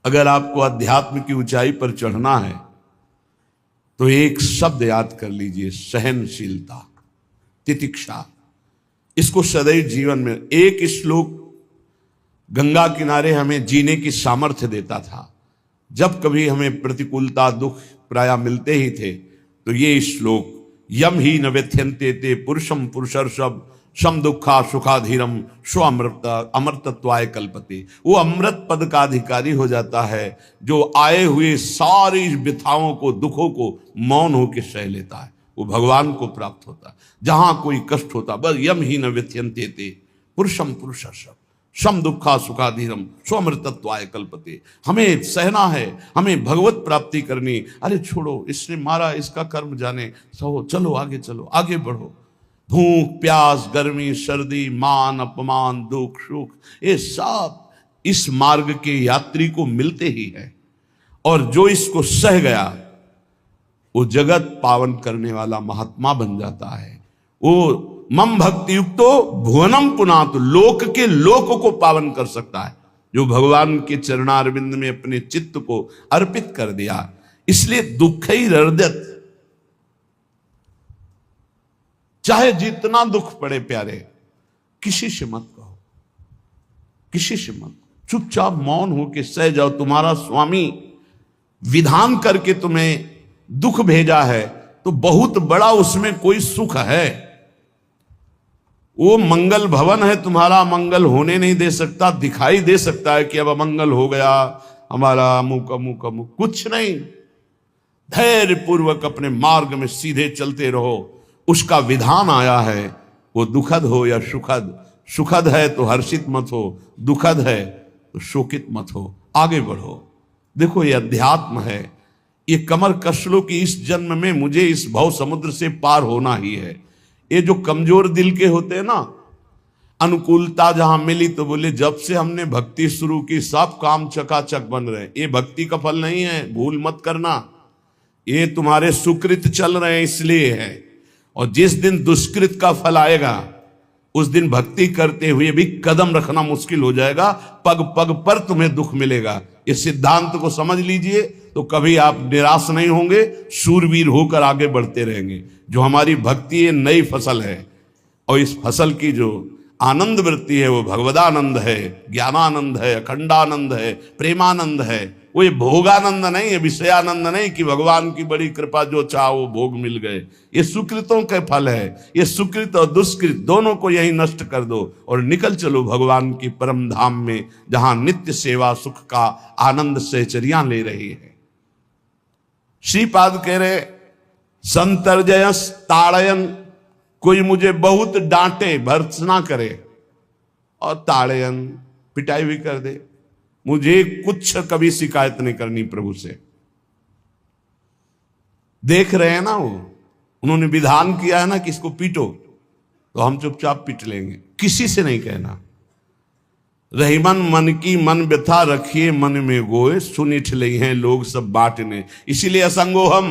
अगर आपको अध्यात्म की ऊंचाई पर चढ़ना है तो एक शब्द याद कर लीजिए, सहनशीलता, तितिक्षा। इसको सदैव जीवन में, एक श्लोक गंगा किनारे हमें जीने की सामर्थ्य देता था। जब कभी हमें प्रतिकूलता, दुख प्राय मिलते ही थे तो ये श्लोक, यम ही न व्यथ्यन्ते ते पुरुषम पुरुषर्षभ सम दुखा सुखाधीरम स्व अमृतत्वाय कल्पते। वो अमृत पद का अधिकारी हो जाता है जो आए हुए सारी व्यथाओं को, दुखों को मौन होकर सह लेता है, वो भगवान को प्राप्त होता है। जहां कोई कष्ट होता, बस यम ही न व्यथ्यन्ते ते पुरुषम पुरुषर्षभ सम दुखा सुखाधीरम स्वमृतत्वाय कल्पते। हमें सहना है, हमें भगवत प्राप्ति करनी। अरे छोड़ो, इसने मारा, इसका कर्म जाने, सहो, चलो आगे, चलो आगे बढ़ो। भूख प्यास, गर्मी सर्दी, मान अपमान, दुख सुख, ये सब इस मार्ग के यात्री को मिलते ही है। और जो इसको सह गया वो जगत पावन करने वाला महात्मा बन जाता है। वो मम भक्ति युक्तो भुवनम पुनातु, लोक के लोक को पावन कर सकता है जो भगवान के चरणारविंद में अपने चित्त को अर्पित कर दिया। इसलिए दुखई हृदयत, चाहे जितना दुख पड़े प्यारे, किसी से मत कहो, किसी से मत, चुपचाप मौन होके सह जाओ। तुम्हारा स्वामी विधान करके तुम्हें दुख भेजा है तो बहुत बड़ा उसमें कोई सुख है। वो मंगल भवन है, तुम्हारा मंगल होने नहीं दे सकता। दिखाई दे सकता है कि अब अमंगल हो गया हमारा, अमुक अमुक अमुक, कुछ नहीं। धैर्य पूर्वक अपने मार्ग में सीधे चलते रहो। उसका विधान आया है, वो दुखद हो या सुखद, सुखद है तो हर्षित मत हो, दुखद है तो शोकित मत हो, आगे बढ़ो। देखो ये अध्यात्म है, ये कमर कस लो कि इस जन्म में मुझे इस भव समुद्र से पार होना ही है। ये जो कमजोर दिल के होते हैं ना, अनुकूलता जहां मिली तो बोले जब से हमने भक्ति शुरू की सब काम चकाचक बन रहे। ये भक्ति का फल नहीं है, भूल मत करना। ये तुम्हारे सुकृत चल रहे हैं इसलिए है। और जिस दिन दुष्कृत का फल आएगा उस दिन भक्ति करते हुए भी कदम रखना मुश्किल हो जाएगा, पग पग पर तुम्हें दुख मिलेगा। इस सिद्धांत को समझ लीजिए तो कभी आप निराश नहीं होंगे, शूरवीर होकर आगे बढ़ते रहेंगे। जो हमारी भक्ति है नई फसल है, और इस फसल की जो आनंद वृत्ति है वो भगवदानंद है, ज्ञानानंद है, अखंडानंद है, प्रेमानंद है। वो ये भोगानंद नहीं है, विषयानंद नहीं कि भगवान की बड़ी कृपा जो चाहो वो भोग मिल गए। ये सुकृतों के फल है। ये सुकृत और दुष्कृत दोनों को यही नष्ट कर दो और निकल चलो भगवान की परम धाम में, जहां नित्य सेवा सुख का आनंद सहचर्या ले रही है। श्रीपाद कह रहे, संतर्जयस ताड़यन, कोई मुझे बहुत डांटे, भर्त्सना करे और ताड़यन, पिटाई भी कर दे, मुझे कुछ कभी शिकायत नहीं करनी प्रभु से। देख रहे हैं ना, वो उन्होंने विधान किया है ना कि इसको पीटो, तो हम चुपचाप पीट लेंगे, किसी से नहीं कहना। रहीमन मन की मन व्यथा रखिए मन में गोए, सुनिठ ले हैं लोग सब बांटने। इसीलिए असंगो हम,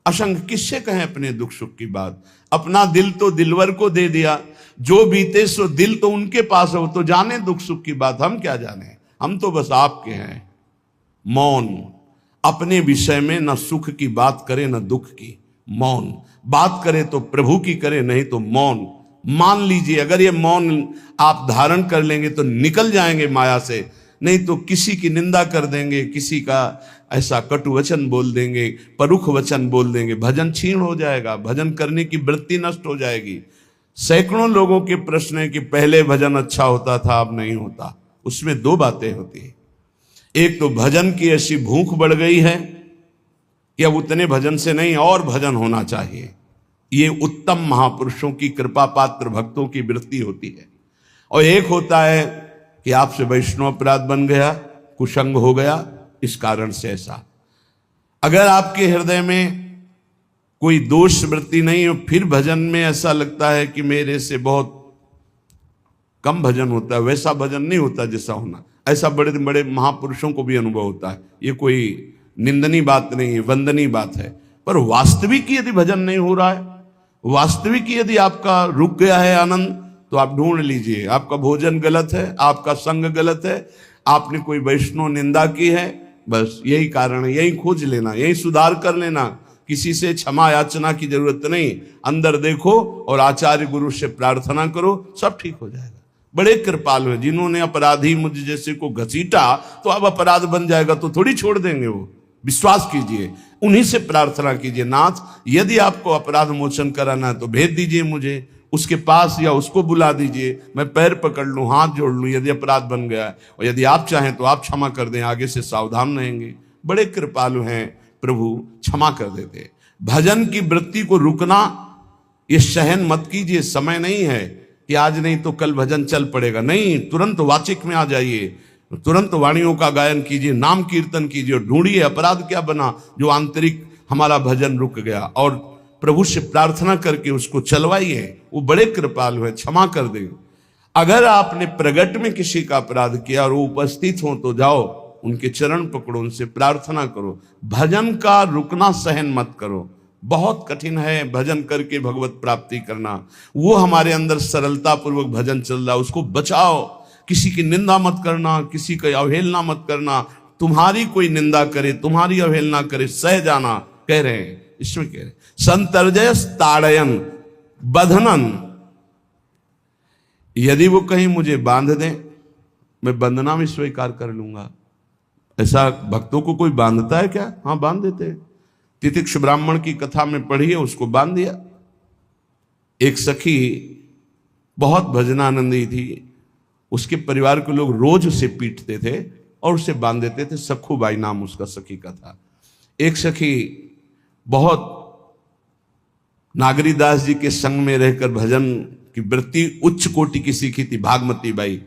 असंग किससे कहें अपने दुख सुख की बात। अपना दिल तो दिलवर को दे दिया, जो बीते सो दिल तो उनके पास है, वो तो जाने दुख सुख की बात, हम क्या जाने, हम तो बस आपके हैं। मौन, अपने विषय में न सुख की बात करे न दुख की, मौन। बात करे तो प्रभु की करे, नहीं तो मौन। मान लीजिए अगर ये मौन आप धारण कर लेंगे तो निकल जाएंगे माया से, नहीं तो किसी की निंदा कर देंगे, किसी का ऐसा कटु वचन बोल देंगे, परुख वचन बोल देंगे, भजन छीण हो जाएगा, भजन करने की वृत्ति नष्ट हो जाएगी। सैकड़ों लोगों के प्रश्न है कि पहले भजन अच्छा होता था अब नहीं होता। उसमें दो बातें होती है, एक तो भजन की ऐसी भूख बढ़ गई है कि अब उतने भजन से नहीं और भजन होना चाहिए। ये उत्तम महापुरुषों की कृपा पात्र भक्तों की वृत्ति होती है। और एक होता है कि आपसे वैष्णव अपराध बन गया, कुसंग हो गया, इस कारण से ऐसा। अगर आपके हृदय में कोई दोष वृत्ति नहीं हो, फिर भजन में ऐसा लगता है कि मेरे से बहुत कम भजन होता है, वैसा भजन नहीं होता जैसा होना। ऐसा बड़े बड़े महापुरुषों को भी अनुभव होता है। ये कोई निंदनीय बात नहीं है, वंदनीय बात है। पर वास्तविक यदि भजन नहीं हो रहा है, वास्तविक यदि आपका रुक गया है आनंद, तो आप ढूंढ लीजिए, आपका भोजन गलत है, आपका संग गलत है, आपने कोई वैष्णव निंदा की है, बस यही कारण है, यही खोज लेना, यही सुधार कर लेना, किसी से क्षमा याचना की जरूरत नहीं। अंदर देखो और आचार्य गुरु से प्रार्थना करो, सब ठीक हो जाएगा। बड़े कृपालु हैं, जिन्होंने अपराधी मुझ जैसे को घसीटा तो अब अपराध बन जाएगा तो थोड़ी छोड़ देंगे वो। विश्वास कीजिए, उन्हीं से प्रार्थना कीजिए, नाथ यदि आपको अपराध मोचन कराना है तो भेज दीजिए मुझे उसके पास, या उसको बुला दीजिए, मैं पैर पकड़ लूं, हाथ जोड़ लूं यदि अपराध बन गया है, और यदि आप चाहें तो आप क्षमा कर दें, आगे से सावधान रहेंगे। बड़े कृपालु हैं प्रभु, क्षमा कर देते। भजन की वृत्ति को रुकना ये सहन मत कीजिए। समय नहीं है कि आज नहीं तो कल भजन चल पड़ेगा, नहीं, तुरंत वाचिक में आ जाइए, तुरंत वाणियों का गायन कीजिए, नाम कीर्तन कीजिए, ढूंढिए अपराध क्या बना जो आंतरिक हमारा भजन रुक गया, और प्रभु से प्रार्थना करके उसको चलवाइए। वो बड़े कृपालु है, क्षमा कर देंगे। अगर आपने प्रगट में किसी का अपराध किया और वो उपस्थित हो तो जाओ, उनके चरण पकड़ो, उनसे प्रार्थना करो। भजन का रुकना सहन मत करो, बहुत कठिन है भजन करके भगवत प्राप्ति करना। वो हमारे अंदर सरलता पूर्वक भजन चल रहा है, उसको बचाओ। किसी की निंदा मत करना, किसी का अवहेलना मत करना। तुम्हारी कोई निंदा करे, तुम्हारी अवहेलना करे, सह जाना कह रहे हैं, इसमें कह रहे हैं। संतर्जय ताड़यन बंधनन, यदि वो कहीं मुझे बांध दें, मैं बंधना भी स्वीकार कर लूंगा। ऐसा भक्तों को कोई बांधता है क्या? हाँ, बांध देते हैं। तितिक्ष ब्राह्मण की कथा में पढ़िए, उसको बांध दिया। एक सखी बहुत भजनानंदी थी, उसके परिवार के लोग रोज उसे पीटते थे और उसे बांध देते थे। सखूबाई नाम उसका सखी का था। एक सखी बहुत नागरीदास जी के संग में रहकर भजन की वृत्ति उच्च कोटि की सीखी थी, भागमती बाई।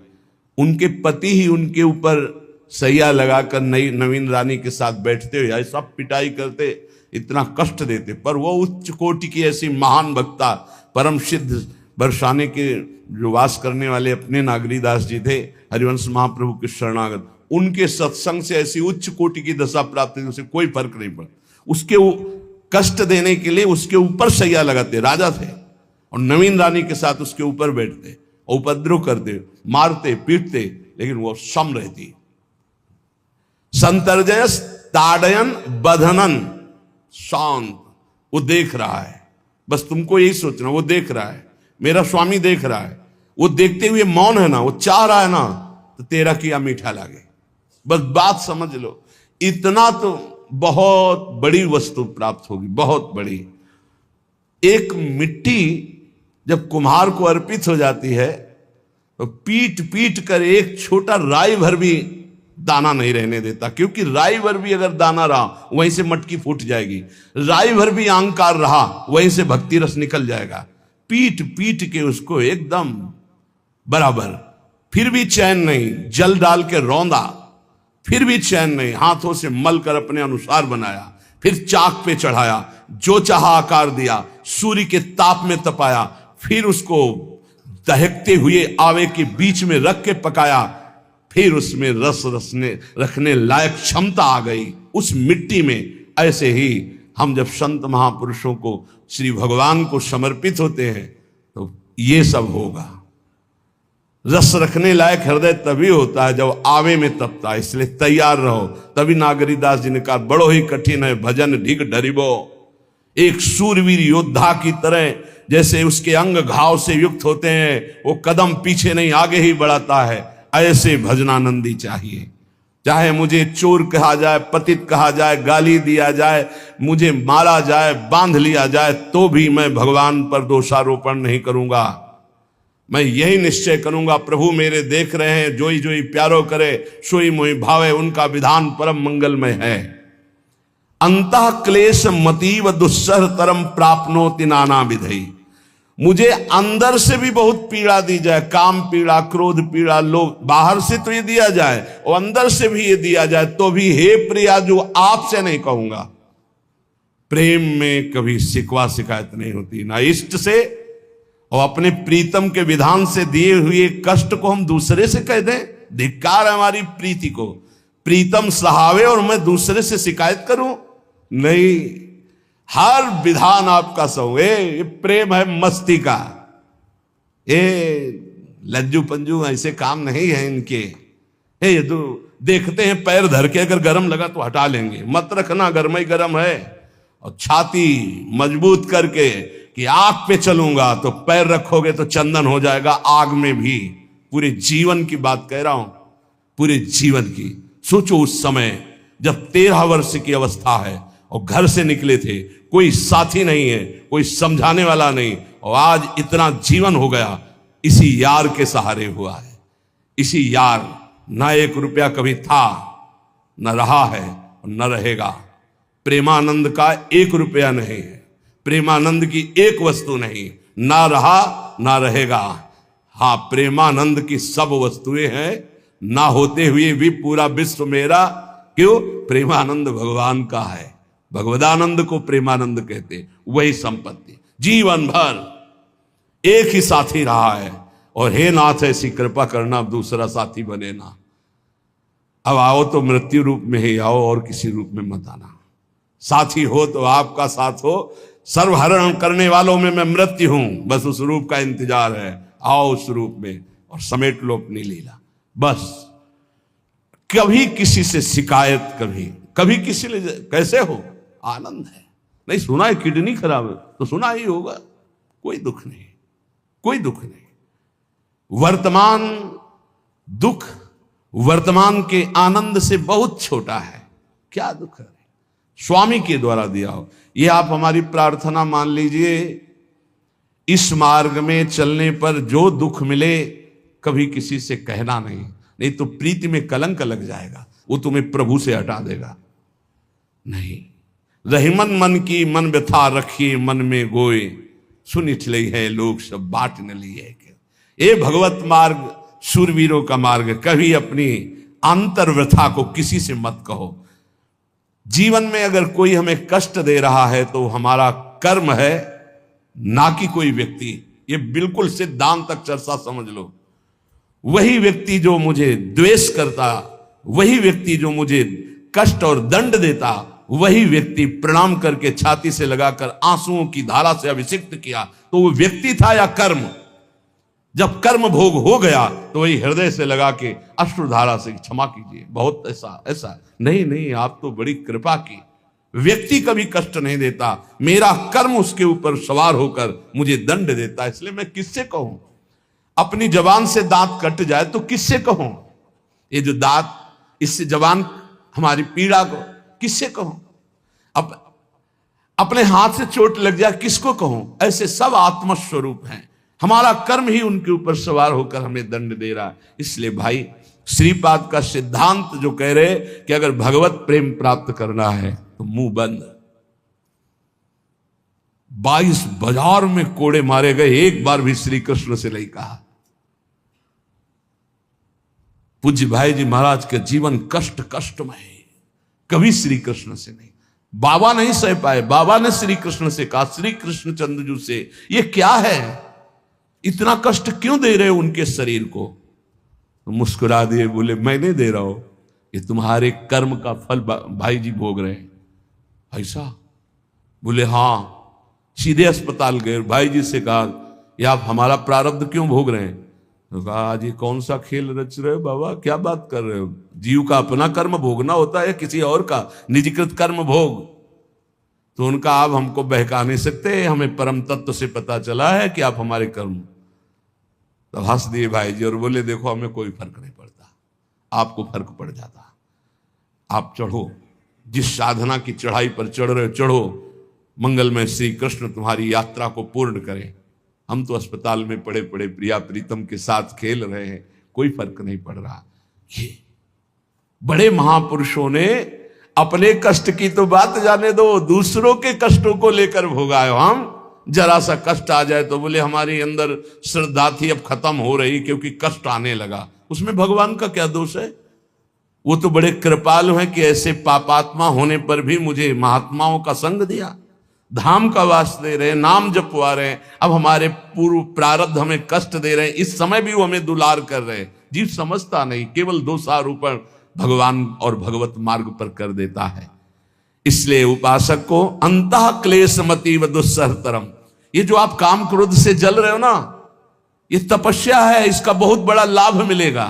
उनके पति ही उनके ऊपर सैया लगाकर नवीन रानी के साथ बैठते हुए ऐसा पिटाई करते, इतना कष्ट देते, पर वो उच्च कोटि की ऐसी महान भक्ता, परम सिद्ध बरसाने के जो वास करने वाले अपने नागरीदास जी थे, हरिवंश महाप्रभु के शरणागत, उनके सत्संग से ऐसी उच्च कोटि की दशा प्राप्त हुई, उसे कोई फर्क नहीं पड़ा। उसके कष्ट देने के लिए उसके ऊपर सैया लगाते, राजा थे, और नवीन रानी के साथ उसके ऊपर बैठते, उपद्रव करते, मारते, पीटते, लेकिन वो सम रहती। संतर्जयस ताड़यन बंधनन, शांत, वो देख रहा है, बस तुमको यही सोचना, वो देख रहा है, मेरा स्वामी देख रहा है। वो देखते हुए मौन है ना, वो चाह रहा है ना, तो तेरा किया मीठा लागे, बस बात समझ लो। इतना तो बहुत बड़ी वस्तु प्राप्त होगी, बहुत बड़ी। एक मिट्टी जब कुम्हार को अर्पित हो जाती है तो पीट पीट कर एक छोटा राई भर भी दाना नहीं रहने देता, क्योंकि राई भर भी अगर दाना रहा वहीं से मटकी फूट जाएगी, राई भर भी अहंकार रहा वहीं से भक्ति रस निकल जाएगा। पीट पीट के उसको एकदम बराबर, फिर भी चैन नहीं, जल डाल के रौंदा, फिर भी चैन नहीं, हाथों से मल कर अपने अनुसार बनाया, फिर चाक पे चढ़ाया, जो चाहा आकार दिया, सूर्य के ताप में तपाया, फिर उसको दहकते हुए आवे के बीच में रख के पकाया, फिर उसमें रस रखने लायक क्षमता आ गई उस मिट्टी में। ऐसे ही हम जब संत महापुरुषों को, श्री भगवान को समर्पित होते हैं तो ये सब होगा। रस रखने लायक हृदय तभी होता है जब आवे में तपता है, इसलिए तैयार रहो। तभी नागरीदास जी ने कहा, बड़ो ही कठिन है भजन ढिग डरिबो। एक सूरवीर योद्धा की तरह जैसे उसके अंग घाव से युक्त होते हैं, वो कदम पीछे नहीं आगे ही बढ़ाता है, ऐसे भजनानंदी चाहिए। चाहे मुझे चोर कहा जाए, पतित कहा जाए, गाली दिया जाए, मुझे मारा जाए, बांध लिया जाए, तो भी मैं भगवान पर दोषारोपण नहीं करूंगा। मैं यही निश्चय करूंगा, प्रभु मेरे देख रहे हैं, जोई जोई प्यारो करे सोई मोई भावे, उनका विधान परम मंगलमय है। अंतः क्लेश मतीव दुस्सह तरम प्राप्नोति नाना विधि। मुझे अंदर से भी बहुत पीड़ा दी जाए, काम पीड़ा, क्रोध पीड़ा, लोभ, बाहर से तो ये दिया जाए और अंदर से भी ये दिया जाए, तो भी हे प्रिया जो आपसे नहीं कहूंगा। प्रेम में कभी शिकवा शिकायत नहीं होती, ना इष्ट से और अपने प्रीतम के विधान से दिए हुए कष्ट को हम दूसरे से कह दें। धिक्कार है हमारी प्रीति को, प्रीतम सहावे और मैं दूसरे से शिकायत करूं, नहीं। हर विधान आपका सो, ये प्रेम है मस्ती का, ये लज्जू पंजू ऐसे काम नहीं है इनके। ये तो देखते हैं पैर धर के, अगर गर्म लगा तो हटा लेंगे, मत रखना गर्म ही गर्म है। और छाती मजबूत करके कि आग पे चलूंगा, तो पैर रखोगे तो चंदन हो जाएगा आग में भी। पूरे जीवन की बात कह रहा हूं, पूरे जीवन की। सोचो उस समय जब 13 वर्ष की अवस्था है और घर से निकले थे, कोई साथी नहीं है, कोई समझाने वाला नहीं, और आज इतना जीवन हो गया इसी यार के सहारे हुआ है। इसी यार, ना 1 रुपया कभी था, न रहा है और न रहेगा। प्रेमानंद का 1 रुपया नहीं है, प्रेमानंद की 1 वस्तु नहीं, ना रहा ना रहेगा। हाँ, प्रेमानंद की सब वस्तुएं हैं, ना होते हुए भी पूरा विश्व मेरा। क्यों? प्रेमानंद भगवान का है, भगवदानंद को प्रेमानंद कहते। वही संपत्ति जीवन भर एक ही साथी रहा है। और हे नाथ, ऐसी कृपा करना, अब दूसरा साथी बने ना। अब आओ तो मृत्यु रूप में ही आओ, और किसी रूप में मत आना। साथी हो तो आपका साथ हो। सर्वहरण करने वालों में मैं मृत्यु हूं, बस उस रूप का इंतजार है। आओ उस रूप में और समेट लो अपनी लीला। बस कभी किसी से शिकायत, कभी किसी ने कैसे हो, आनंद है। नहीं सुना है किडनी खराब है तो सुना ही होगा, कोई दुख नहीं, कोई दुख नहीं। वर्तमान दुख वर्तमान के आनंद से बहुत छोटा है। क्या दुख है? स्वामी के द्वारा दिया हो। ये आप हमारी प्रार्थना मान लीजिए, इस मार्ग में चलने पर जो दुख मिले कभी किसी से कहना नहीं, नहीं तो प्रीति में कलंक लग जाएगा, वो तुम्हें प्रभु से हटा देगा। नहीं, रहीमन मन की मन व्यथा रखिए मन में गोए, सुनिठ लई है लोग सब बाट न लिए। ये भगवत मार्ग शूरवीरों का मार्ग। कभी अपनी अंतर व्यथा को किसी से मत कहो। जीवन में अगर कोई हमें कष्ट दे रहा है तो हमारा कर्म है, ना कि कोई व्यक्ति। ये बिल्कुल सिद्धांत तक चर्चा समझ लो। वही व्यक्ति जो मुझे द्वेष करता, वही व्यक्ति जो मुझे कष्ट और दंड देता, वही व्यक्ति प्रणाम करके छाती से लगाकर आंसुओं की धारा से अभिषिक्त किया, तो वो व्यक्ति था या कर्म? जब कर्म भोग हो गया तो वही हृदय से लगा के अश्रुधारा से क्षमा कीजिए, बहुत ऐसा नहीं, आप तो बड़ी कृपा की। व्यक्ति कभी कष्ट नहीं देता, मेरा कर्म उसके ऊपर सवार होकर मुझे दंड देता। इसलिए मैं किससे कहूं? अपनी जबान से दांत कट जाए तो किससे कहूं? ये जो दांत, इससे जबान हमारी पीड़ा को किससे कहूं? अपने हाथ से चोट लग जाए किसको कहूं? ऐसे सब आत्मस्वरूप हैं। हमारा कर्म ही उनके ऊपर सवार होकर हमें दंड दे रहा है। इसलिए भाई, श्रीपाद का सिद्धांत जो कह रहे कि अगर भगवत प्रेम प्राप्त करना है तो मुंह बंद। 22 बाजार में कोड़े मारे गए, एक बार भी श्री कृष्ण से नहीं कहा। पूज्य भाई जी महाराज के जीवन कष्टमय है, कभी श्री कृष्ण से नहीं। बाबा नहीं सह पाए, बाबा ने श्री कृष्ण से कहा, श्री कृष्ण चंद्रजू से, ये क्या है, इतना कष्ट क्यों दे रहे हो उनके शरीर को? तो मुस्कुरा दिए, बोले मैं नहीं दे रहा हूं, ये तुम्हारे कर्म का फल भाई जी भोग रहे हैं। ऐसा? बोले हाँ। सीधे अस्पताल गए, भाई जी से कहा, ये आप हमारा प्रारब्ध क्यों भोग रहे हैं? तो कहा, आज ये कौन सा खेल रच रहे हो बाबा, क्या बात कर रहे हो? जीव का अपना कर्म भोगना होता है, किसी और का निजीकृत कर्म भोग? तो उनका आप हमको बहका नहीं सकते, हमें परम तत्व से पता चला है कि आप हमारे कर्म। तो हंस दिए भाई जी और बोले, देखो हमें कोई फर्क नहीं पड़ता, आपको फर्क पड़ जाता। आप चढ़ो, जिस साधना की चढ़ाई पर चढ़ रहे हो चढ़ो, मंगलमय श्री कृष्ण तुम्हारी यात्रा को पूर्ण करें। हम तो अस्पताल में पड़े पड़े प्रिया प्रीतम के साथ खेल रहे हैं, कोई फर्क नहीं पड़ रहा। ये बड़े महापुरुषों ने अपने कष्ट की तो बात जाने दो, दूसरों के कष्टों को लेकर भोगाए। हम जरा सा कष्ट आ जाए तो बोले हमारी अंदर श्रद्धा थी अब खत्म हो रही क्योंकि कष्ट आने लगा। उसमें भगवान का क्या दोष है? वो तो बड़े कृपालु हैं कि ऐसे पापात्मा होने पर भी मुझे महात्माओं का संग दिया, धाम का वास दे रहे हैं, नाम जपवा रहे हैं। अब हमारे पूर्व प्रारब्ध हमें कष्ट दे रहे हैं, इस समय भी वो हमें दुलार कर रहे हैं। जीव समझता नहीं, केवल दोषारोपण भगवान और भगवत मार्ग पर कर देता है। इसलिए उपासक को अंतः क्लेशमति व दुस्सहतरम, ये जो आप काम क्रोध से जल रहे हो ना, ये तपस्या है, इसका बहुत बड़ा लाभ मिलेगा।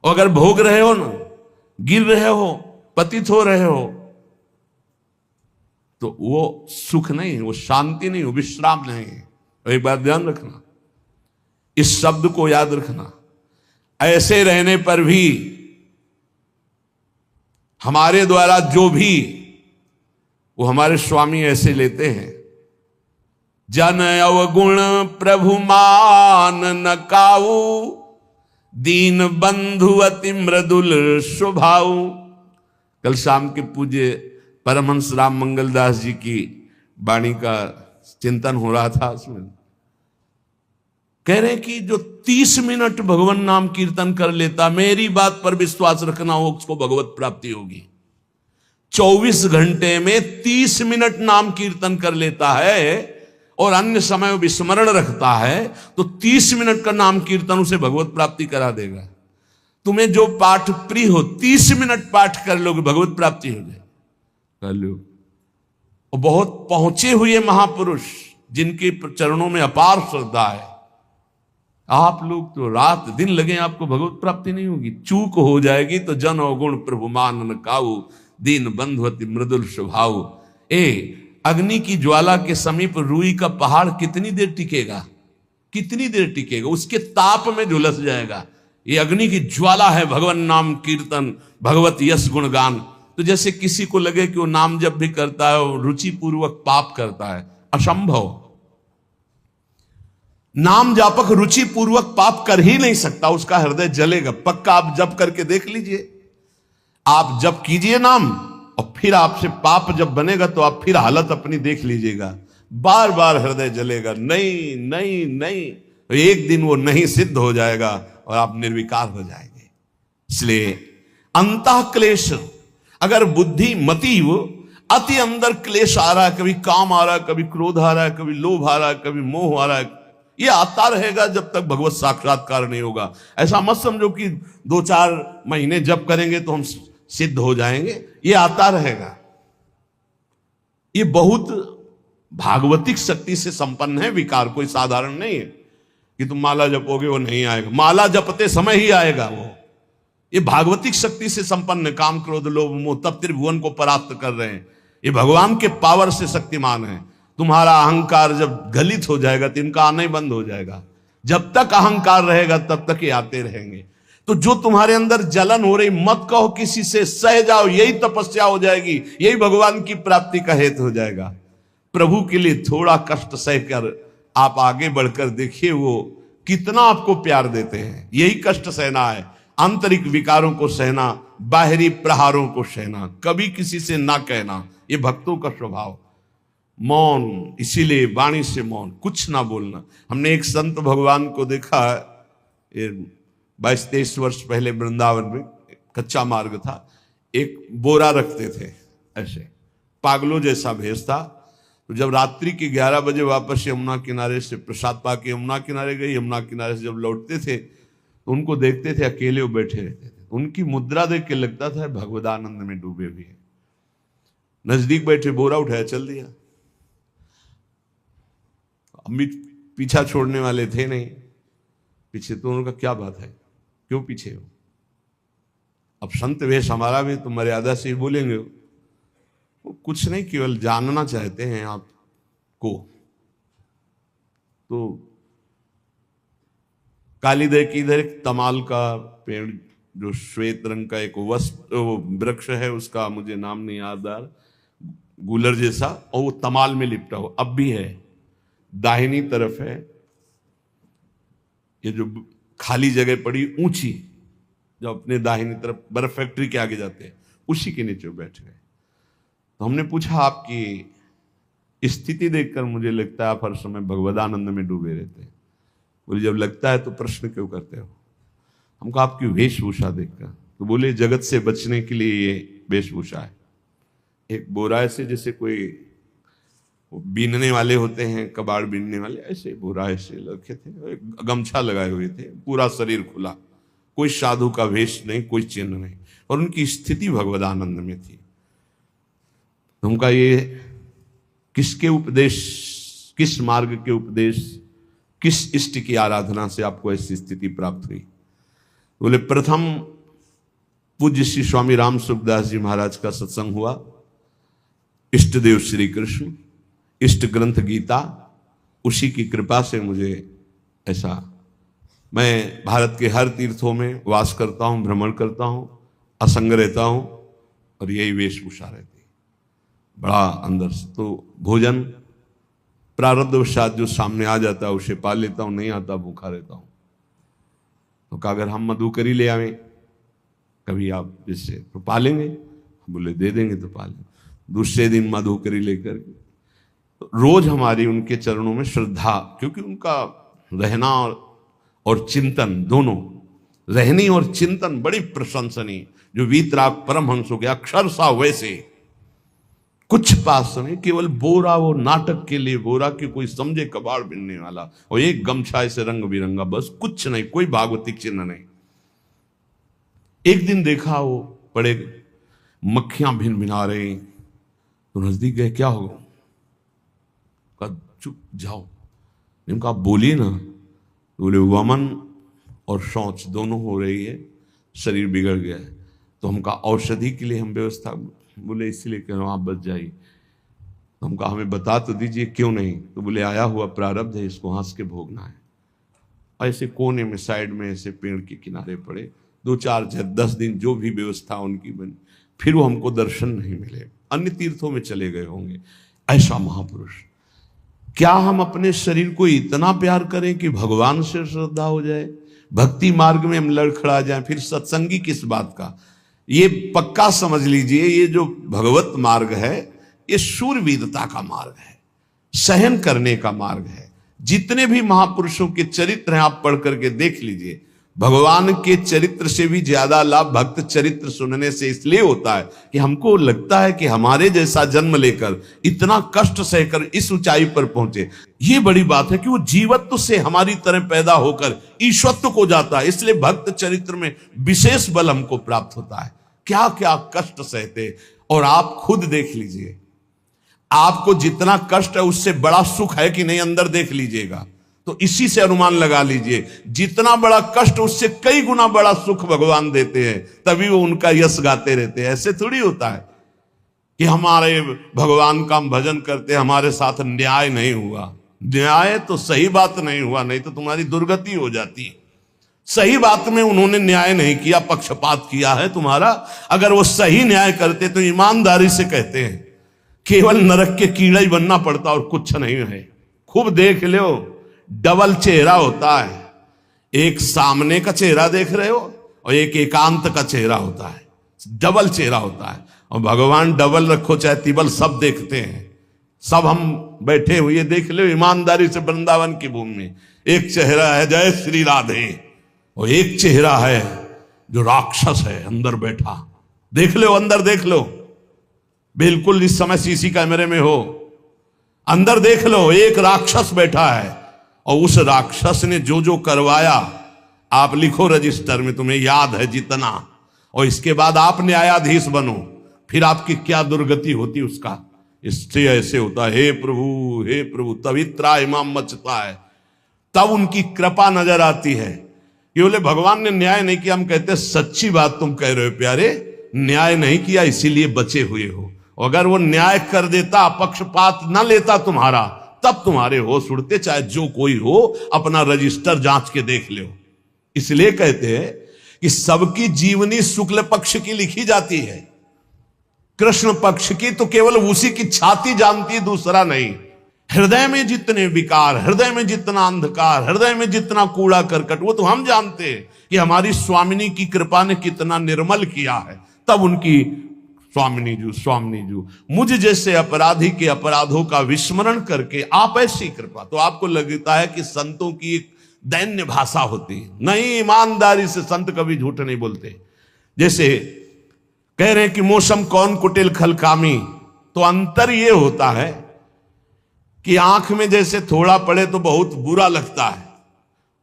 और अगर भोग रहे हो ना, गिर रहे हो, पतित हो रहे हो, तो वो सुख नहीं है, वो शांति नहीं, वो विश्राम नहीं है। तो एक बात ध्यान रखना, इस शब्द को याद रखना। ऐसे रहने पर भी हमारे द्वारा जो भी वो हमारे स्वामी ऐसे लेते हैं, जन अवगुण प्रभु मान न काऊ, दीन बंधु अति मृदुल स्वभाव। कल शाम के पूज्य परमहंस राम मंगलदास जी की वाणी का चिंतन हो रहा था, उसमें कह रहे कि जो 30 मिनट भगवान नाम कीर्तन कर लेता, मेरी बात पर विश्वास रखना, हो उसको भगवत प्राप्ति होगी। 24 घंटे में 30 मिनट नाम कीर्तन कर लेता है और अन्य समय विस्मरण रखता है, तो 30 मिनट का नाम कीर्तन उसे भगवत प्राप्ति करा देगा। तुम्हें जो पाठ प्रिय हो, 30 मिनट पाठ कर लोगे, भगवत प्राप्ति हो जाए, कर लो। और बहुत पहुंचे हुए महापुरुष जिनके चरणों में अपार श्रद्धा है, आप लोग तो रात दिन लगे, आपको भगवत प्राप्ति नहीं होगी। चूक हो जाएगी तो जन अवगुण प्रभु मान न काऊ, दीन बंधु अति मृदुल स्वभाव। अग्नि की ज्वाला के समीप रुई का पहाड़ कितनी देर टिकेगा, कितनी देर टिकेगा, उसके ताप में झुलस जाएगा। ये अग्नि की ज्वाला है भगवान नाम कीर्तन, भगवत यश गुणगान। तो जैसे किसी को लगे कि वो नाम जब भी करता है वो रुचि पूर्वक पाप करता है, असंभव। नाम जापक रुचि पूर्वक पाप कर ही नहीं सकता, उसका हृदय जलेगा। पक्का आप जप करके देख लीजिए, आप जप कीजिए नाम, और फिर आपसे पाप जब बनेगा तो आप फिर हालत अपनी देख लीजिएगा, बार बार हृदय जलेगा, नहीं नहीं नहीं। तो एक दिन वो नहीं सिद्ध हो जाएगा और आप निर्विकार हो जाएंगे। इसलिए अंतः क्लेश, अगर बुद्धि मति वो अति अंदर क्लेश आ रहा है, कभी काम आ रहा है, कभी क्रोध आ रहा है, कभी लोभ आ रहा है, कभी मोह आ रहा है, ये आता रहेगा जब तक भगवत साक्षात्कार नहीं होगा। ऐसा मत समझो कि 2-4 महीने जप करेंगे तो हम सिद्ध हो जाएंगे, ये आता रहेगा। ये बहुत भागवतिक शक्ति से संपन्न है विकार, कोई साधारण नहीं है कि तुम माला जपोगे वो नहीं आएगा। माला जपते समय ही आएगा वो। ये भागवतिक शक्ति से संपन्न, काम क्रोध लोभ मोह तब त्रिभुवन को परास्त कर रहे हैं। ये भगवान के पावर से शक्तिमान है। तुम्हारा अहंकार जब गलित हो जाएगा तो इनका आना ही बंद हो जाएगा। जब तक अहंकार रहेगा तब तक ये आते रहेंगे। तो जो तुम्हारे अंदर जलन हो रही, मत कहो किसी से, सह जाओ, यही तपस्या हो जाएगी, यही भगवान की प्राप्ति का हेतु हो जाएगा। प्रभु के लिए थोड़ा कष्ट सहकर आप आगे बढ़कर देखिए वो कितना आपको प्यार देते हैं। यही कष्ट सहना है, आंतरिक विकारों को सहना, बाहरी प्रहारों को सहना, कभी किसी से ना कहना, ये भक्तों का स्वभाव। मौन, इसीलिए वाणी से मौन, कुछ ना बोलना। हमने एक संत भगवान को देखा, 22-23 वर्ष पहले वृंदावन में कच्चा मार्ग था, एक बोरा रखते थे, ऐसे पागलों जैसा भेष था। तो जब रात्रि के 11 बजे वापस यमुना किनारे से प्रसाद पाके यमुना किनारे गए, यमुना किनारे से जब लौटते थे तो उनको देखते थे अकेले वो बैठे रहते थे। उनकी मुद्रा देख के लगता था भगवदानंद में डूबे हुए हैं। नजदीक बैठे, बोरा उठाया, चल दिया। अमित पीछा छोड़ने वाले थे नहीं, पीछे तो उनका क्या बात है, क्यों पीछे हो। अब संत वेश हमारा भी तो मर्यादा से ही बोलेंगे, वो कुछ नहीं, केवल जानना चाहते हैं आपको। तो कालीदह की इधर एक तमाल का पेड़, जो श्वेत रंग का एक वृक्ष है, उसका मुझे नाम नहीं याद आ रहा, गूलर जैसा, और वो तमाल में लिपटा हो, अब भी है, दाहिनी तरफ है। ये जो खाली जगह पड़ी ऊंची, जो अपने दाहिनी तरफ बर्फ फैक्ट्री के आगे जाते हैं, उसी के नीचे बैठ गए। तो हमने पूछा, आपकी स्थिति देखकर मुझे लगता है आप हर समय भगवदानंद में डूबे रहते हैं। बोले जब लगता है तो प्रश्न क्यों करते हो। हमको आपकी वेशभूषा देखकर, तो बोले जगत से बचने के लिए ये वेशभूषा है। एक बोरा ऐसे जैसे कोई बीनने वाले होते हैं, कबाड़ बीनने वाले, ऐसे बोरा ऐसे रखे थे, गमछा लगाए हुए थे, पूरा शरीर खुला, कोई साधु का वेश नहीं, कोई चिन्ह नहीं, और उनकी स्थिति भगवदानंद में थी। उनका ये किसके उपदेश, किस मार्ग के उपदेश, किस इष्ट की आराधना से आपको ऐसी स्थिति प्राप्त हुई। बोले प्रथम पूज्य श्री स्वामी राम सुखदास जी महाराज का सत्संग हुआ। इष्ट देव श्री कृष्ण, इष्ट ग्रंथ गीता, उसी की कृपा से मुझे ऐसा, मैं भारत के हर तीर्थों में वास करता हूँ, भ्रमण करता हूँ, असंग रहता हूँ और यही वेशभूषा रहती है। बड़ा अंदर से तो भोजन प्रारब्धवशात जो सामने आ जाता है उसे पा लेता हूँ, नहीं आता भूखा रहता हूँ। तो कहा अगर हम मधुकरी ले आवें कभी आप जिससे तो पालेंगे, बोले दे देंगे तो पालेंगे। दूसरे दिन मधुकरी लेकर तो रोज हमारी उनके चरणों में श्रद्धा, क्योंकि उनका रहना और चिंतन दोनों, रहनी और चिंतन बड़ी प्रशंसनीय। जो वीतराग परमहंसों के अक्षर सा वैसे कुछ पास नहीं, केवल बोरा, वो नाटक के लिए बोरा कि कोई समझे कबाड़ बिनने वाला, और एक गमछा ऐसे रंग बिरंगा, बस कुछ नहीं, कोई भागवतिक चिन्ह नहीं। एक दिन देखा वो बड़े मक्खियां भिन भिना रही, तो नजदीक गए, क्या होगा? कहा चुप जाओ। इनका बोलिए ना, बोले वमन और शौच दोनों हो रही है, शरीर बिगड़ गया है। तो हम कहा औषधि के लिए हम व्यवस्था, बोले इसलिए कह रहा हूँ आप बच जाइए। तो हम कहा हमें बता तो दीजिए क्यों नहीं? तो बोले आया हुआ प्रारब्ध है, इसको हंस के भोगना है। ऐसे कोने में साइड में ऐसे पेड़ के किनारे पड़े, 2-4-10 दिन जो भी व्यवस्था उनकी बनी, फिर वो हमको दर्शन नहीं मिले, अन्य तीर्थों में चले गए होंगे। ऐसा महापुरुष, क्या हम अपने शरीर को इतना प्यार करें कि भगवान से श्रद्धा हो जाए, भक्ति मार्ग में हम लड़खड़ा जाएं, फिर सत्संगी किस बात का? ये पक्का समझ लीजिए, ये जो भगवत मार्ग है ये शूरवीरता का मार्ग है, सहन करने का मार्ग है। जितने भी महापुरुषों के चरित्र हैं आप पढ़ करके देख लीजिए, भगवान के चरित्र से भी ज्यादा लाभ भक्त चरित्र सुनने से इसलिए होता है कि हमको लगता है कि हमारे जैसा जन्म लेकर इतना कष्ट सहकर इस ऊंचाई पर पहुंचे, ये बड़ी बात है कि वो जीवत्व से हमारी तरह पैदा होकर ईश्वत्व को जाता है। इसलिए भक्त चरित्र में विशेष बल हमको प्राप्त होता है। क्या क्या कष्ट सहते, और आप खुद देख लीजिए, आपको जितना कष्ट है उससे बड़ा सुख है कि नहीं, अंदर देख लीजिएगा तो इसी से अनुमान लगा लीजिए, जितना बड़ा कष्ट उससे कई गुना बड़ा सुख भगवान देते हैं, तभी वो उनका यश गाते रहते हैं। ऐसे थोड़ी होता है कि हमारे भगवान का हम भजन करते, हमारे साथ न्याय नहीं हुआ। न्याय तो सही बात नहीं हुआ, नहीं तो तुम्हारी दुर्गति हो जाती है। सही बात में उन्होंने न्याय नहीं किया, पक्षपात किया है तुम्हारा। अगर वो सही न्याय करते तो ईमानदारी से कहते हैं, केवल नरक के कीड़ा ही बनना पड़ता और कुछ नहीं है। खूब देख लो, डबल चेहरा होता है, एक सामने का चेहरा देख रहे हो और एक एकांत का चेहरा होता है, डबल चेहरा होता है। और भगवान डबल रखो चाहे तिबल, सब देखते हैं। सब हम बैठे हुए देख लो ईमानदारी से, वृंदावन की भूमि में एक चेहरा है जय श्री राधे, और एक चेहरा है जो राक्षस है अंदर बैठा। देख लो, अंदर देख लो, बिल्कुल इस समय सीसी कैमरे में हो, अंदर देख लो, एक राक्षस बैठा है। और उस राक्षस ने जो जो करवाया आप लिखो रजिस्टर में, तुम्हें याद है जितना, और इसके बाद आप न्यायाधीश बनो, फिर आपकी क्या दुर्गति होती उसका। इससे ऐसे होता है, हे प्रभु, तभी त्राहिमाम मचता है, तब उनकी कृपा नजर आती है कि बोले भगवान ने न्याय नहीं किया। हम कहते सच्ची बात तुम कह रहे हो प्यारे, न्याय नहीं किया इसीलिए बचे हुए हो। अगर वो न्याय कर देता, पक्षपात न लेता तुम्हारा, तब तुम्हारे होश उड़ते, चाहे जो कोई हो, अपना रजिस्टर जांच के देख लो। इसलिए कहते हैं कि सबकी जीवनी शुक्ल पक्ष की लिखी जाती है, कृष्ण पक्ष की तो केवल उसी की छाती जानती है, दूसरा नहीं। हृदय में जितने विकार, हृदय में जितना अंधकार, हृदय में जितना कूड़ा करकट, वो तो हम जानते हैं कि हमारी स्वामिनी की कृपा ने कितना निर्मल किया है। तब उनकी स्वामिनी जू मुझ जैसे अपराधी के अपराधों का विस्मरण करके आप ऐसी कृपा, तो आपको लगता है कि संतों की एक दैन्य भाषा होती है। नहीं, ईमानदारी से संत कभी झूठ नहीं बोलते। जैसे कह रहे हैं कि मौसम कौन कुटिल खल कामी, तो अंतर ये होता है कि आंख में जैसे थोड़ा पड़े तो बहुत बुरा लगता है,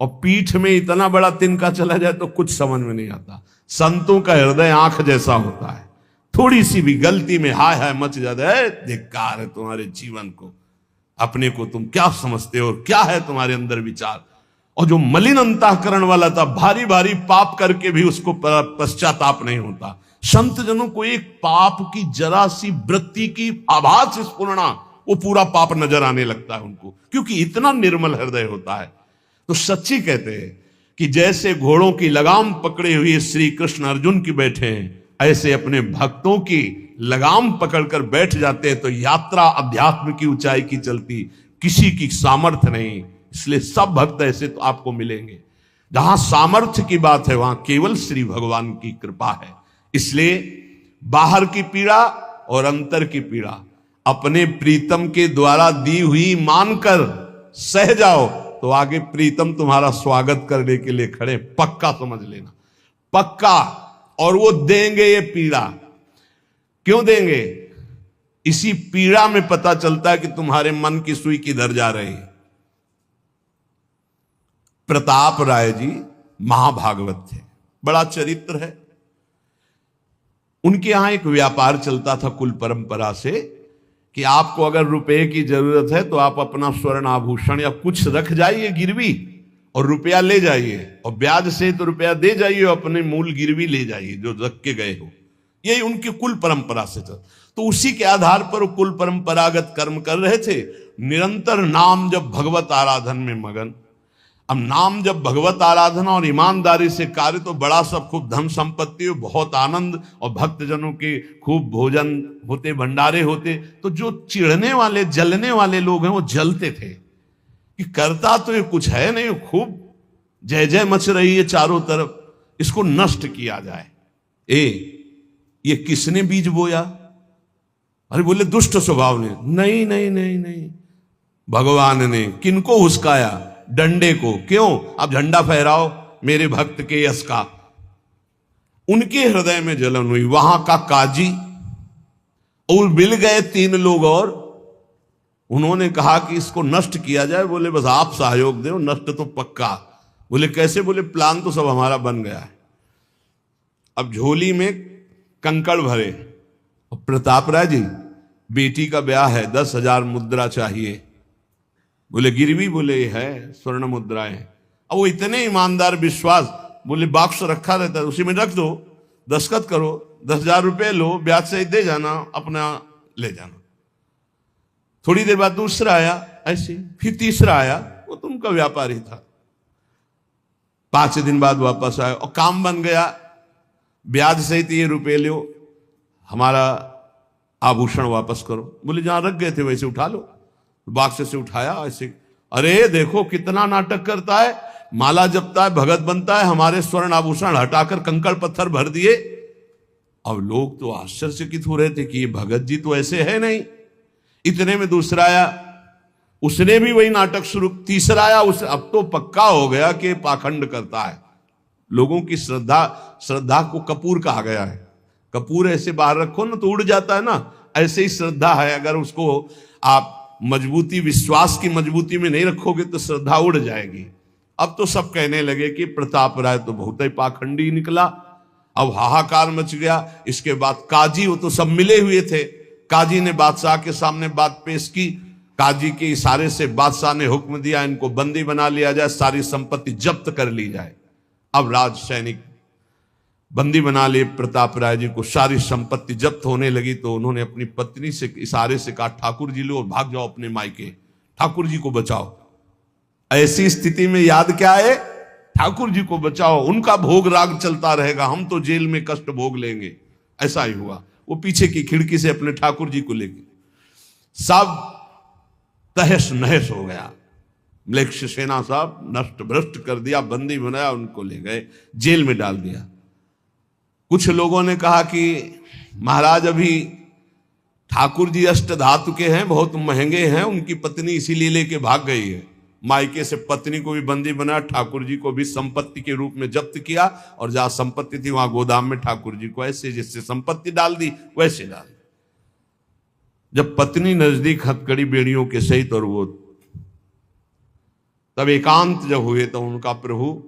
और पीठ में इतना बड़ा तिनका चला जाए तो कुछ समझ में नहीं आता। संतों का हृदय आंख जैसा होता है, थोड़ी सी भी गलती में हाय हाय मच जाता है। धिक्कार है तुम्हारे जीवन को, अपने को तुम क्या समझते हो और क्या है तुम्हारे अंदर विचार। और जो मलिन अंतःकरण वाला था, भारी भारी पाप करके भी उसको पश्चाताप नहीं होता। संत जनों को एक पाप की जरा सी वृत्ति की आभास स्फुरना, वो पूरा पाप नजर आने लगता है उनको, क्योंकि इतना निर्मल हृदय होता है। तो सच्ची कहते हैं कि जैसे घोड़ों की लगाम पकड़े हुए श्री कृष्ण अर्जुन की बैठे हैं, ऐसे अपने भक्तों की लगाम पकड़कर बैठ जाते हैं, तो यात्रा अध्यात्म की ऊंचाई की चलती, किसी की सामर्थ्य नहीं। इसलिए सब भक्त ऐसे तो आपको मिलेंगे। जहां सामर्थ्य की बात है वहां केवल श्री भगवान की कृपा है। इसलिए बाहर की पीड़ा और अंतर की पीड़ा अपने प्रीतम के द्वारा दी हुई मानकर सह जाओ, तो आगे प्रीतम तुम्हारा स्वागत करने के लिए खड़े, पक्का समझ लेना, पक्का। और वो देंगे ये पीड़ा। क्यों देंगे? इसी पीड़ा में पता चलता है कि तुम्हारे मन की सुई किधर जा रही है। प्रताप राय जी महाभागवत थे, बड़ा चरित्र है। उनके यहां एक व्यापार चलता था कुल परंपरा से कि आपको अगर रुपए की जरूरत है तो आप अपना स्वर्ण आभूषण या कुछ रख जाइए गिरवी और रुपया ले जाइए, और ब्याज से तो रुपया दे जाइए, अपने मूल गिरवी ले जाइए जो रख के गए हो। यही उनकी कुल परंपरा से चल। तो उसी के आधार पर वो कुल परंपरागत कर्म कर रहे थे, निरंतर नाम जब भगवत आराधन में मगन। अब नाम जब भगवत आराधना और ईमानदारी से कार्य, तो बड़ा सब खूब धन संपत्ति, बहुत आनंद, और भक्तजनों के खूब भोजन होते, भंडारे होते। तो जो चिढ़ने वाले जलने वाले लोग हैं वो जलते थे कि करता तो ये कुछ है नहीं, खूब जय जय मच रही है चारों तरफ, इसको नष्ट किया जाए। ये किसने बीज बोया? अरे बोले दुष्ट स्वभाव ने। नहीं नहीं नहीं नहीं, भगवान ने। किनको हुस्काया? डंडे को। क्यों? अब झंडा फहराओ मेरे भक्त के यश का। उनके हृदय में जलन हुई। वहां का काजी और मिल गए 3 लोग, और उन्होंने कहा कि इसको नष्ट किया जाए। बोले बस आप सहयोग दो, नष्ट तो पक्का। बोले कैसे? बोले प्लान तो सब हमारा बन गया है। अब झोली में कंकड़ भरे, और प्रताप राय जी बेटी का ब्याह है, 10,000 मुद्रा चाहिए। बोले गिरवी? बोले है स्वर्ण मुद्राएं। अब वो इतने ईमानदार विश्वास, बोले बॉक्स रखा रहता है उसी में रख दो, दस्तखत करो, 10,000 रुपए लो, ब्याज से दे जाना, अपना ले जाना। थोड़ी देर बाद दूसरा आया ऐसे, फिर तीसरा आया, वो तो उनका व्यापारी था। 5 दिन बाद वापस आया और काम बन गया, ब्याज सहित ये रुपए लो, हमारा आभूषण वापस करो। बोले जहां रख गए थे वैसे उठा लो। बाक्स से उठाया ऐसे, अरे देखो कितना नाटक करता है, माला जपता है, भगत बनता है, हमारे स्वर्ण आभूषण हटाकर कंकड़ पत्थर भर दिए। अब लोग तो आश्चर्यचकित हो रहे थे कि ये भगत जी तो ऐसे है नहीं। इतने में दूसरा आया, उसने भी वही नाटक शुरू। तीसरा आया, उस अब तो पक्का हो गया कि पाखंड करता है। लोगों की श्रद्धा को कपूर कहा गया है। कपूर ऐसे बाहर रखो ना तो उड़ जाता है ना, ऐसे ही श्रद्धा है। अगर उसको आप मजबूती, विश्वास की मजबूती में नहीं रखोगे तो श्रद्धा उड़ जाएगी। अब तो सब कहने लगे कि प्रताप राय तो बहुत ही पाखंडी निकला। अब हाहाकार मच गया। इसके बाद काजी, वो तो सब मिले हुए थे, काजी ने बादशाह के सामने बात पेश की। काजी के इशारे से बादशाह ने हुक्म दिया इनको बंदी बना लिया जाए, सारी संपत्ति जब्त कर ली जाए। अब राज सैनिक बंदी बना लिए प्रताप राय जी को, सारी संपत्ति जब्त होने लगी। तो उन्होंने अपनी पत्नी से इशारे से कहा ठाकुर जी लो और भाग जाओ अपने मायके, ठाकुर जी को बचाओ। ऐसी स्थिति में याद क्या है? ठाकुर जी को बचाओ, उनका भोग राग चलता रहेगा, हम तो जेल में कष्ट भोग लेंगे। ऐसा ही हुआ। वो पीछे की खिड़की से अपने ठाकुर जी को लेके सब तहस नहस हो गया। मलेक्ष सेना साहब नष्ट भ्रष्ट कर दिया, बंदी बनाया, उनको ले गए, जेल में डाल दिया। कुछ लोगों ने कहा कि महाराज अभी ठाकुर जी अष्ट धातु के हैं, बहुत महंगे हैं, उनकी पत्नी इसीलिए लेके भाग गई है। मायके से पत्नी को भी बंदी बनाया, ठाकुर जी को भी संपत्ति के रूप में जब्त किया, और जहां संपत्ति थी वहां गोदाम में ठाकुर जी को ऐसे जैसे संपत्ति डाल दी वैसे डाल दी। जब पत्नी नजदीक हथकड़ी बेड़ियों के सहित, और वो तब एकांत जब हुए तो उनका प्रभु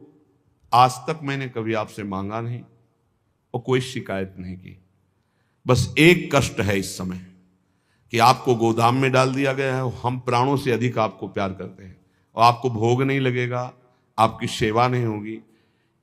आज तक मैंने कभी आपसे मांगा नहीं और कोई शिकायत नहीं की, बस एक कष्ट है इस समय कि आपको गोदाम में डाल दिया गया है। हम प्राणों से अधिक आपको प्यार करते हैं और आपको भोग नहीं लगेगा, आपकी सेवा नहीं होगी,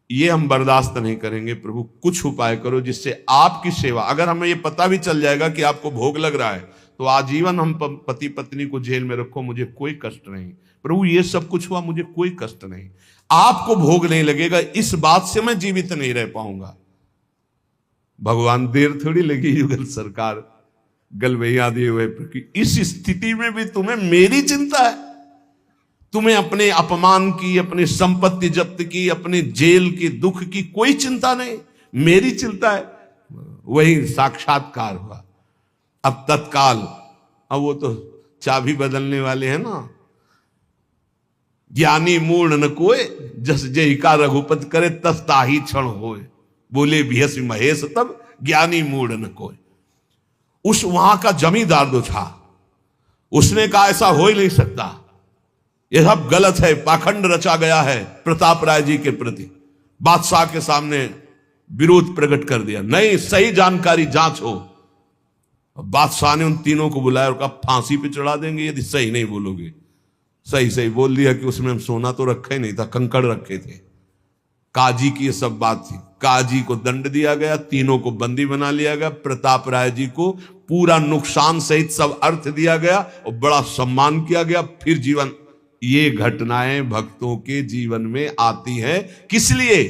ये हम बर्दाश्त नहीं करेंगे। प्रभु कुछ उपाय करो जिससे आपकी सेवा, अगर हमें ये पता भी चल जाएगा कि आपको भोग लग रहा है तो आजीवन हम पति पत्नी को जेल में रखो, मुझे कोई कष्ट नहीं। प्रभु ये सब कुछ हुआ, मुझे कोई कष्ट नहीं, आपको भोग नहीं लगेगा, इस बात से मैं जीवित नहीं रह पाऊंगा। भगवान देर थोड़ी लगी युगल सरकार गलवैया दिए हुए, इस स्थिति में भी तुम्हें मेरी चिंता है, तुम्हें अपने अपमान की, अपनी संपत्ति जब्त की, अपने जेल की, दुख की कोई चिंता नहीं, मेरी चिंता है। वही साक्षात्कार हुआ। अब तत्काल, अब वो तो चाबी बदलने वाले हैं ना, ज्ञानी मूढ़ न कोय, जस जय का रघुपति करे तस ताही क्षण होए, बोले भियस महेश तब ज्ञानी मूढ़ न कोय। उस वहां का जमींदार जो था उसने कहा ऐसा हो ही नहीं सकता, यह सब गलत है, पाखंड रचा गया है प्रताप राय जी के प्रति। बादशाह के सामने विरोध प्रकट कर दिया, नहीं सही जानकारी जांच हो। बादशाह ने उन तीनों को बुलाया और कहा फांसी पे चढ़ा देंगे यदि सही नहीं बोलोगे। सही सही बोल दिया कि उसमें हम सोना तो रखा ही नहीं था, कंकड़ रखे थे। काजी की ये सब बात थी। काजी को दंड दिया गया, तीनों को बंदी बना लिया गया, प्रताप राय जी को पूरा नुकसान सहित सब अर्थ दिया गया और बड़ा सम्मान किया गया। फिर जीवन, ये घटनाएं भक्तों के जीवन में आती है किस लिए?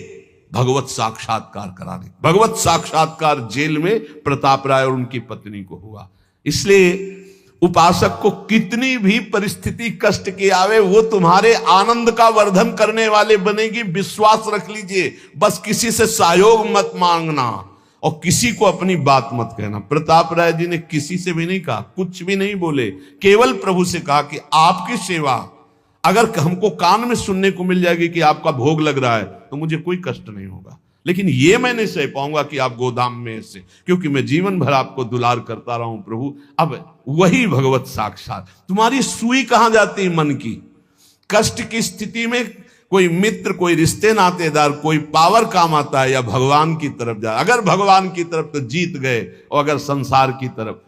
भगवत साक्षात्कार कराने। भगवत साक्षात्कार जेल में प्रताप राय और उनकी पत्नी को हुआ। इसलिए उपासक को कितनी भी परिस्थिति कष्ट की आवे, वो तुम्हारे आनंद का वर्धन करने वाले बनेगी, विश्वास रख लीजिए। बस किसी से सहयोग मत मांगना और किसी को अपनी बात मत कहना। प्रताप राय जी ने किसी से भी नहीं कहा, कुछ भी नहीं बोले, केवल प्रभु से कहा कि आपकी सेवा अगर हमको कान में सुनने को मिल जाएगी कि आपका भोग लग रहा है तो मुझे कोई कष्ट नहीं होगा, लेकिन ये मैं नहीं सह पाऊंगा कि आप गोदाम में से, क्योंकि मैं जीवन भर आपको दुलार करता रहा हूं प्रभु। अब वही भगवत साक्षात। तुम्हारी सुई कहां जाती है? मन की। कष्ट की स्थिति में कोई मित्र, कोई रिश्ते नातेदार, कोई पावर काम आता है या भगवान की तरफ जा। अगर भगवान की तरफ तो जीत गए, और अगर संसार की तरफ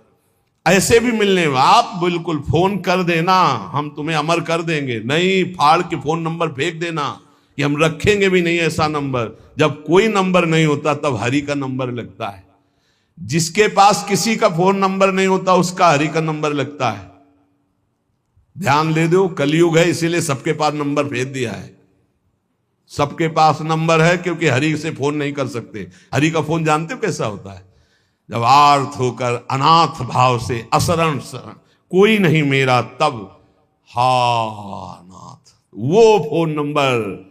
ऐसे भी मिलने में आप बिल्कुल फोन कर देना, हम तुम्हें अमर कर देंगे, नहीं फाड़ के फोन नंबर फेंक देना कि हम रखेंगे भी नहीं ऐसा नंबर। जब कोई नंबर नहीं होता तब हरि का नंबर लगता है। जिसके पास किसी का फोन नंबर नहीं होता उसका हरि का नंबर लगता है। ध्यान दे दो, कलयुग है इसीलिए सबके पास नंबर भेज दिया है। सबके पास नंबर है क्योंकि हरि से फोन नहीं कर सकते। हरि का फोन जानते हो कैसा होता है? जब आर्थ होकर अनाथ भाव से असरण कोई नहीं मेरा, तब हा नाथ, वो फोन नंबर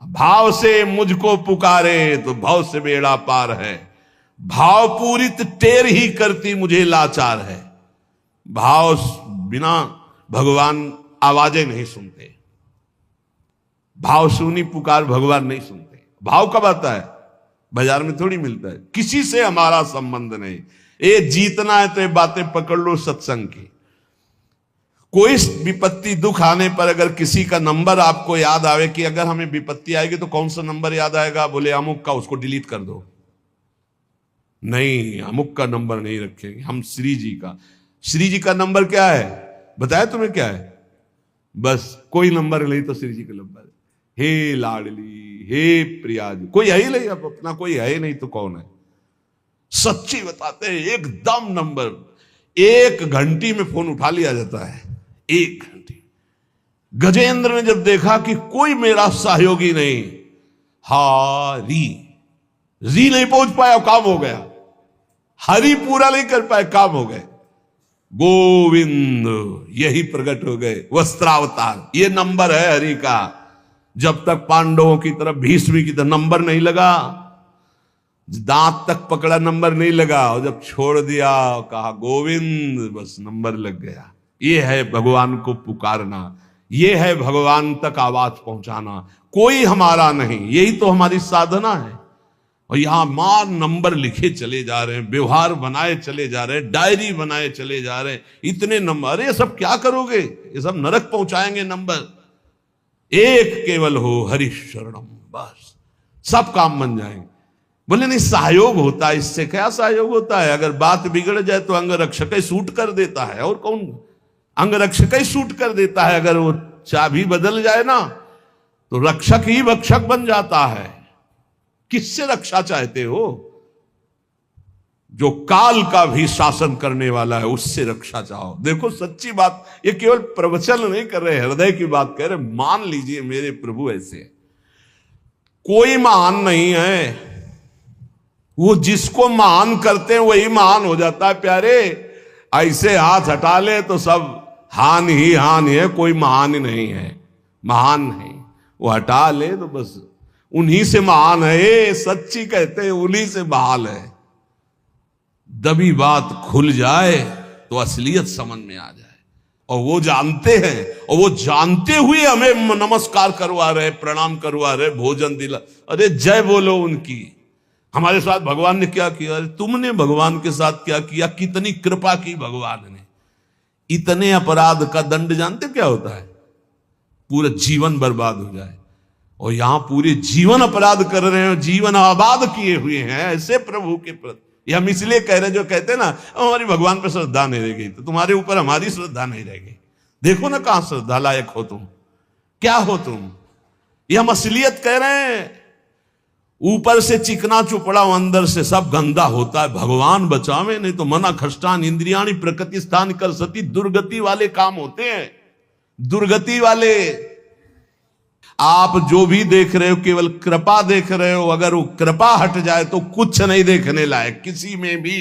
भाव से मुझको पुकारे तो भाव से बेड़ा पार है। भाव पूरित टेर ही करती मुझे लाचार है। भाव बिना भगवान आवाजें नहीं सुनते। भाव सुनी पुकार भगवान नहीं सुनते। भाव कब आता है? बाजार में थोड़ी मिलता है। किसी से हमारा संबंध नहीं। ये जीतना है तो ये बातें पकड़ लो सत्संग की। कोई विपत्ति दुख आने पर अगर किसी का नंबर आपको याद आवे कि अगर हमें विपत्ति आएगी तो कौन सा नंबर याद आएगा? बोले अमुक का, उसको डिलीट कर दो। नहीं, अमुक का नंबर नहीं रखेंगे हम, श्री जी का। श्री जी का नंबर क्या है बताया तुम्हें? क्या है? बस कोई नंबर नहीं तो श्री जी का नंबर। हे लाडली, हे प्रिया जी, कोई है ही नहीं। अब अपना कोई है ही नहीं तो कौन है? सच्ची बताते हैं, एकदम नंबर। 1 घंटी में फोन उठा लिया जाता है। 1 घंटी। गजेंद्र ने जब देखा कि कोई मेरा सहयोगी नहीं, री नहीं पहुंच पाया, काम हो गया। हरि पूरा नहीं कर पाए, काम हो गए। गोविंद यही प्रकट हो गए, वस्त्रावतार। ये नंबर है हरि का। जब तक पांडवों की तरफ, भीष्म की तरफ नंबर नहीं लगा, दांत तक पकड़ा नंबर नहीं लगा, और जब छोड़ दिया कहा गोविंद, बस नंबर लग गया। ये है भगवान को पुकारना, ये है भगवान तक आवाज पहुंचाना। कोई हमारा नहीं, यही तो हमारी साधना है। और यहां मार नंबर लिखे चले जा रहे हैं, व्यवहार बनाए चले जा रहे हैं, डायरी बनाए चले जा रहे हैं। इतने नंबर, अरे सब क्या करोगे? ये सब नरक पहुंचाएंगे नंबर। एक केवल हो हरि शरणम, बस सब काम बन जाएंगे। बोले नहीं, सहयोग होता है। इससे क्या सहयोग होता है? अगर बात बिगड़ जाए तो अंग रक्षक ही सूट कर देता है। और कौन? अंग रक्षक ही सूट कर देता है। अगर वो चाबी बदल जाए ना तो रक्षक ही भक्षक बन जाता है। किससे रक्षा चाहते हो? जो काल का भी शासन करने वाला है उससे रक्षा चाहो। देखो सच्ची बात, ये केवल प्रवचन नहीं कर रहे, हृदय की बात कह रहे। मान लीजिए मेरे प्रभु ऐसे कोई महान नहीं है, वो जिसको महान करते हैं वही महान हो जाता है प्यारे। ऐसे हाथ हटा ले तो सब हान ही हान है, कोई महान ही नहीं है, महान नहीं। वो हटा ले तो बस उन्हीं से महान है, सच्ची कहते हैं उन्हीं से बहाल है। दबी बात खुल जाए तो असलियत समझ में आ जाए, और वो जानते हैं, और वो जानते हुए हमें नमस्कार करवा रहे, प्रणाम करवा रहे, भोजन दिला। अरे जय बोलो उनकी। हमारे साथ भगवान ने क्या किया? अरे तुमने भगवान के साथ क्या किया? कितनी कृपा की भगवान ने। इतने अपराध का दंड जानते क्या होता है? पूरा जीवन बर्बाद हो जाए। और यहां पूरे जीवन अपराध कर रहे हैं, जीवन आबाद किए हुए हैं ऐसे प्रभु के प्रति। ये हम इसलिए कह रहे हैं, जो कहते हैं ना हमारी भगवान पर श्रद्धा नहीं रह गई, तो तुम्हारे ऊपर हमारी श्रद्धा नहीं रह गई। देखो ना कहां श्रद्धा लायक हो तुम, क्या हो तुम। ये हम असलियत कह रहे हैं। ऊपर से चिकना चुपड़ा, अंदर से सब गंदा होता है। भगवान बचावे, नहीं तो मना खष्टान इंद्रियाणी प्रकृति स्थान कर सती। दुर्गति वाले काम होते हैं, दुर्गति वाले। आप जो भी देख रहे हो केवल कृपा देख रहे हो। अगर वो कृपा हट जाए तो कुछ नहीं देखने लायक किसी में भी।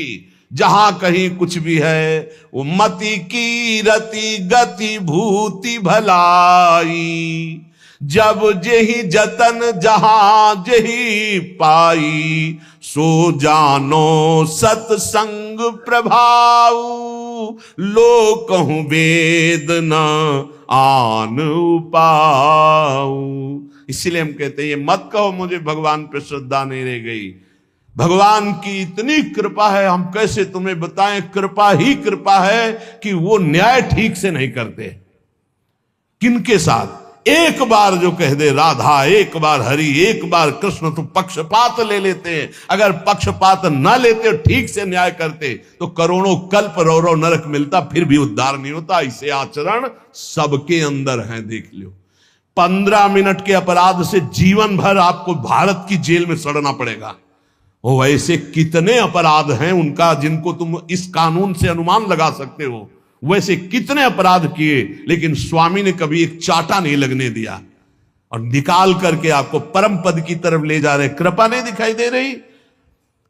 जहां कहीं कुछ भी है वो मति की रति गति भूति भलाई। जब जेहि जतन जहां जेहि पाई, सो जानो सत्संग प्रभाव। लो कहूं वेद न आन उपाऊ। इसीलिए हम कहते हैं ये मत कहो मुझे भगवान पे श्रद्धा नहीं रह गई। भगवान की इतनी कृपा है, हम कैसे तुम्हें बताएं। कृपा ही कृपा है कि वो न्याय ठीक से नहीं करते। किनके साथ? एक बार जो कह दे राधा, एक बार हरि, एक बार कृष्ण, तो पक्षपात ले लेते हैं। अगर पक्षपात न लेते और ठीक से न्याय करते तो करोड़ों कल्प रौरव नरक मिलता, फिर भी उद्धार नहीं होता। इसे आचरण सबके अंदर है, देख लो। 15 मिनट के अपराध से जीवन भर आपको भारत की जेल में सड़ना पड़ेगा। वो ऐसे कितने अपराध हैं उनका, जिनको तुम इस कानून से अनुमान लगा सकते हो। वैसे कितने अपराध किए, लेकिन स्वामी ने कभी एक चाटा नहीं लगने दिया, और निकाल करके आपको परम पद की तरफ ले जा रहे। कृपा नहीं दिखाई दे रही?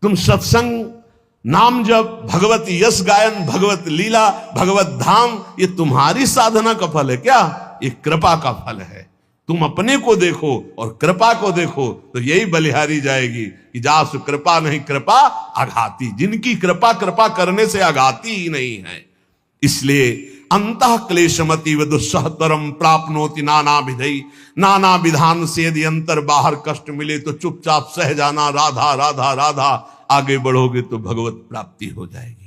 तुम सत्संग, नाम जप, भगवत यश गायन, भगवत लीला, भगवत धाम, ये तुम्हारी साधना का फल है क्या? ये कृपा का फल है। तुम अपने को देखो और कृपा को देखो तो यही बलिहारी जाएगी कि जासु कृपा नहीं कृपा आघाती। जिनकी कृपा कृपा करने से आघाती ही नहीं है। इसलिए अंतः क्लेशमति व दुस्सहतरम प्राप्नोति नाना विधि। नाना विधान से यदि अंतर बाहर कष्ट मिले तो चुपचाप सह जाना, राधा राधा राधा। आगे बढ़ोगे तो भगवत प्राप्ति हो जाएगी।